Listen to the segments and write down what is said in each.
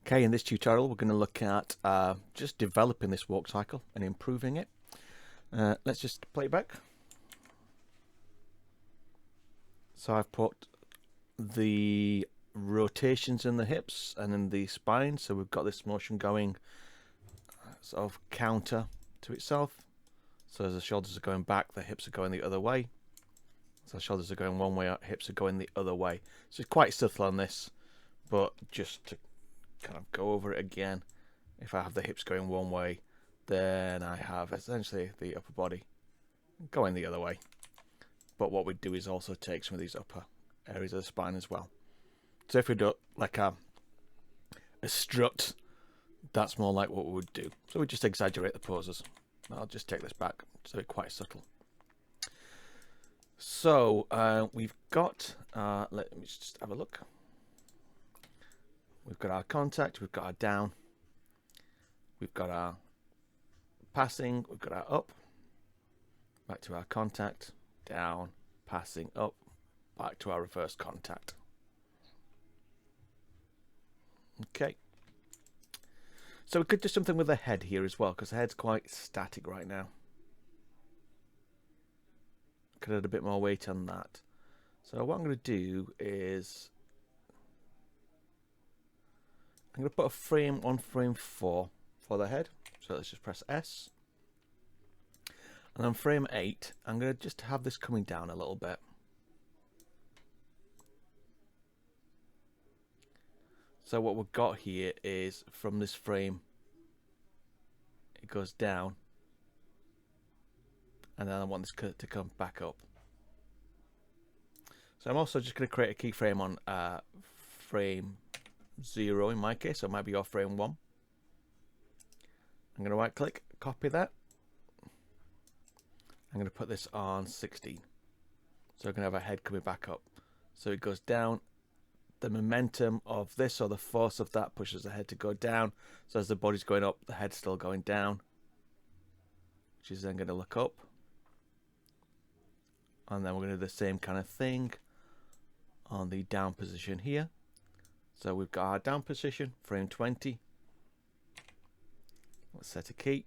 Okay, in this tutorial we're going to look at just developing this walk cycle and improving it. Let's just play it back. So I've put the rotations in the hips and in the spine, so we've got this motion going sort of counter to itself. So as the shoulders are going back, the hips are going the other way. So the shoulders are going one way, hips are going the other way. So it's quite subtle on this, but just to kind of go over it again, if I have the hips going one way, then I have essentially the upper body going the other way. But what we do is also take some of these upper areas of the spine as well. So if we do like a strut, that's more like what we would do. So we just exaggerate the poses. I'll just take this back so it's quite subtle. So we've got, let me just have a look. We've got our contact, we've got our down, we've got our passing, we've got our up, back to our contact, down, passing, up, back to our reverse contact. Okay. So we could do something with the head here as well, because the head's quite static right now. Could add a bit more weight on that. So what I'm going to do is I'm going to put a frame on frame 4 for the head. So let's just press S. And on frame 8, I'm going to just have this coming down a little bit. So what we've got here is from this frame, it goes down. And then I want this to come back up. So I'm also just going to create a keyframe on frame 0 in my case, so it might be your frame 1. I'm going to right click, copy that. I'm going to put this on 16. So we're going to have a head coming back up. So it goes down. The momentum of this, or the force of that, pushes the head to go down. So as the body's going up, the head's still going down, which is then going to look up. And then we're going to do the same kind of thing on the down position here. So we've got our down position, frame 20. Let's set a key.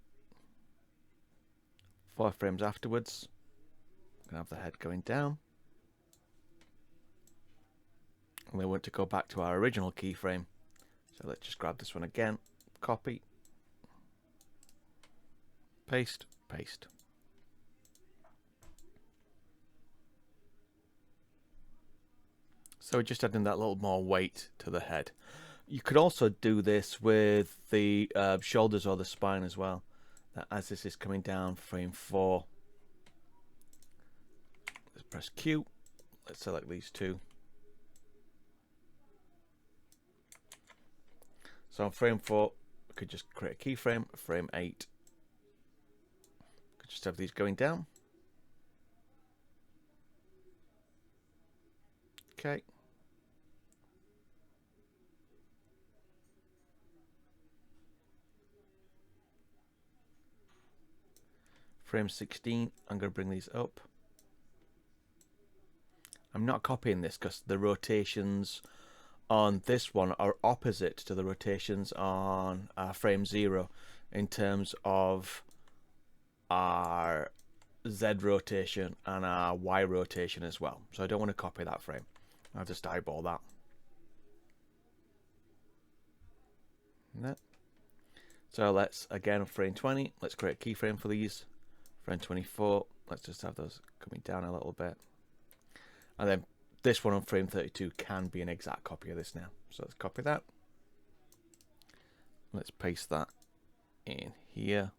4 frames afterwards, we're going to have the head going down. And we want to go back to our original keyframe. So let's just grab this one again, copy, paste, paste. So we're just adding that little more weight to the head. You could also do this with the shoulders or the spine as well. As this is coming down, frame 4. Let's press Q. Let's select these two. So on frame 4, we could just create a keyframe. Frame 8. Could just have these going down. Okay. Frame 16, I'm going to bring these up. I'm not copying this because the rotations on this one are opposite to the rotations on frame 0 in terms of our Z rotation and our Y rotation as well. So I don't want to copy that frame. I'll just eyeball that. So let's, again, frame 20, let's create a keyframe for these. Frame 24, let's just have those coming down a little bit. And then this one on frame 32 can be an exact copy of this now. So let's copy that. Let's paste that in here.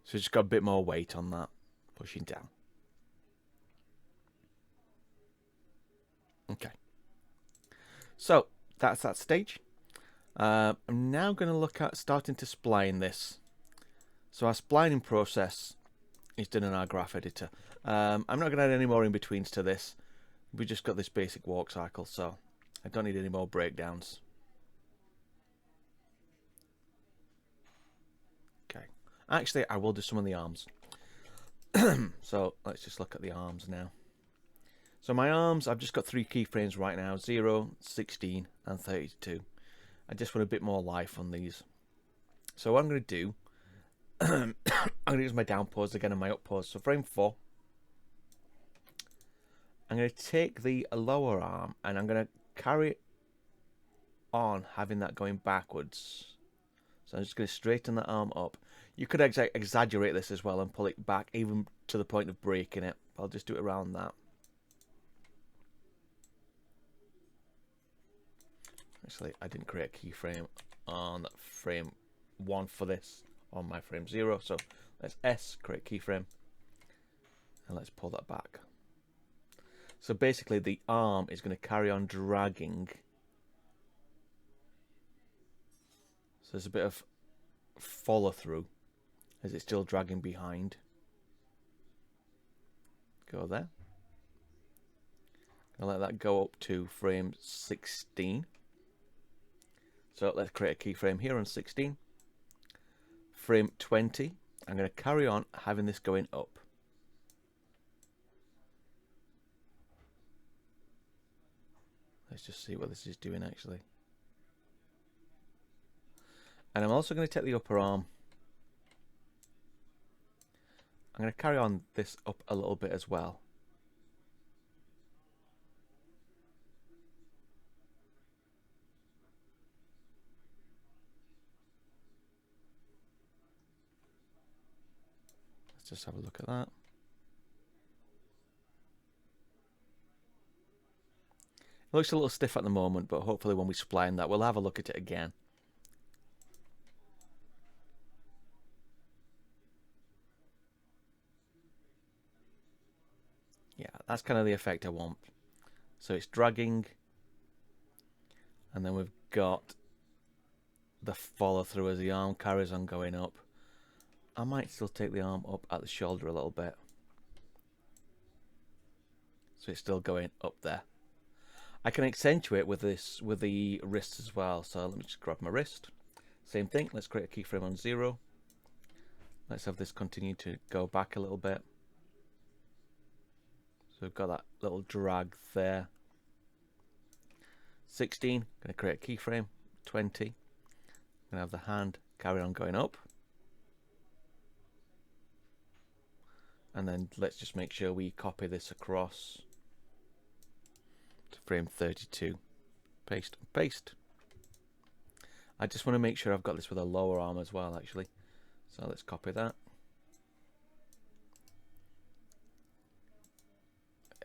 So just got a bit more weight on that, pushing down. Okay. So that's that stage. I'm now going to look at starting to spline this. So our splining process is done in our graph editor. I'm not going to add any more in-betweens to this. We just got this basic walk cycle, so I don't need any more breakdowns. Okay. Actually, I will do some of the arms. So let's just look at the arms now. So my arms, I've just got 3 keyframes right now, 0, 16 and 32. I just want a bit more life on these. So what I'm going to do, I'm going to use my down pause again and my up pause. So frame 4, I'm going to take the lower arm and I'm going to carry on having that going backwards. So I'm just going to straighten that arm up. You could exaggerate this as well and pull it back even to the point of breaking it. I'll just do it around that. Actually, I didn't create a keyframe on frame 1 for this on my frame 0. So let's S, create keyframe, and let's pull that back. So basically the arm is going to carry on dragging. So there's a bit of follow through as it's still dragging behind. Go there. I'll let that go up to frame 16. So let's create a keyframe here on 16. Frame 20, I'm going to carry on having this going up. Let's just see what this is doing actually. And I'm also going to take the upper arm. I'm going to carry on this up a little bit as well. Let's just have a look at that. It looks a little stiff at the moment, but hopefully when we spline that, we'll have a look at it again. Yeah, that's kind of the effect I want. So it's dragging, and then we've got the follow through as the arm carries on going up. I might still take the arm up at the shoulder a little bit. So it's still going up there. I can accentuate with this with the wrist as well. So let me just grab my wrist. Same thing, let's create a keyframe on 0. Let's have this continue to go back a little bit. So we've got that little drag there. 16, going to create a keyframe. 20, going to have the hand carry on going up. And then let's just make sure we copy this across to frame 32. Paste and paste. I just want to make sure I've got this with a lower arm as well actually. So let's copy that.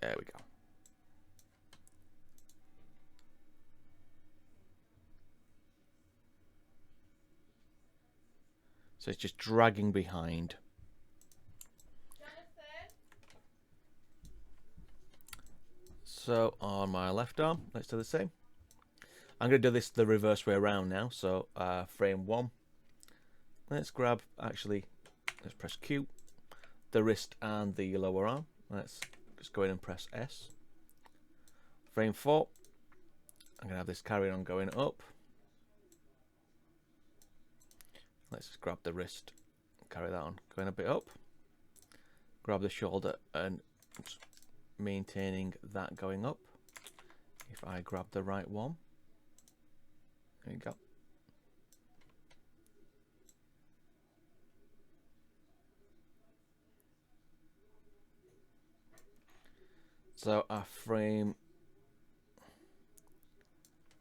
There we go. So it's just dragging behind. So on my left arm, let's do the same. I'm going to do this the reverse way around now. So frame 1. Let's grab, actually, let's press Q, the wrist and the lower arm. Let's just go in and press S. Frame 4. I'm going to have this carry on going up. Let's just grab the wrist, carry that on, going a bit up. Grab the shoulder and maintaining that going up. If I grab the right one, there you go. So our frame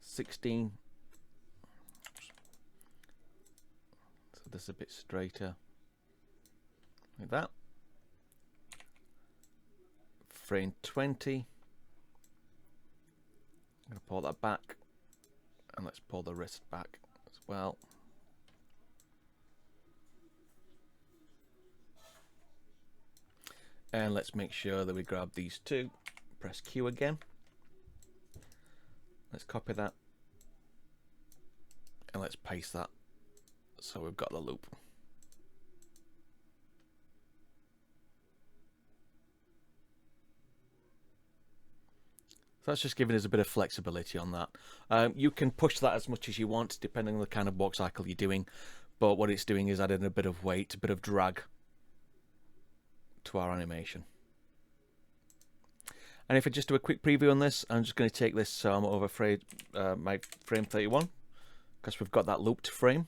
16. So this is a bit straighter, like that. Frame 20. I'm going to pull that back, and let's pull the wrist back as well. And let's make sure that we grab these two. Press Q again. Let's copy that, and let's paste that so we've got the loop. So that's just giving us a bit of flexibility on that. You can push that as much as you want depending on the kind of walk cycle you're doing, but what it's doing is adding a bit of weight, a bit of drag to our animation. And if I just do a quick preview on this, I'm just going to take this so I'm over my frame 31, because we've got that looped frame.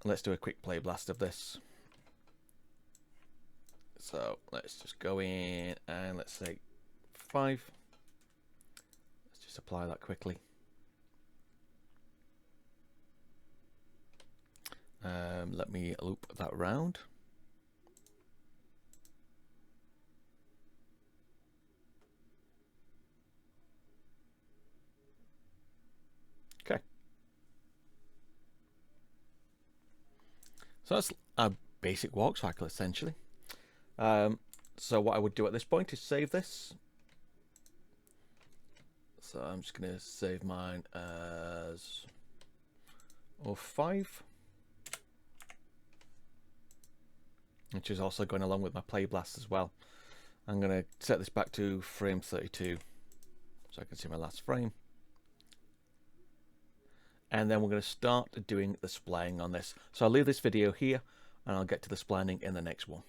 Let's do a quick play blast of this. So let's just go in and let's say 5. Let's just apply that quickly. Let me loop that round. Okay. So that's a basic walk cycle essentially. So what I would do at this point is save this. So I'm just going to save mine as 05, which is also going along with my play blast as well. I'm going to set this back to frame 32 so I can see my last frame. And then we're going to start doing the splaying on this. So I'll leave this video here and I'll get to the splaying in the next one.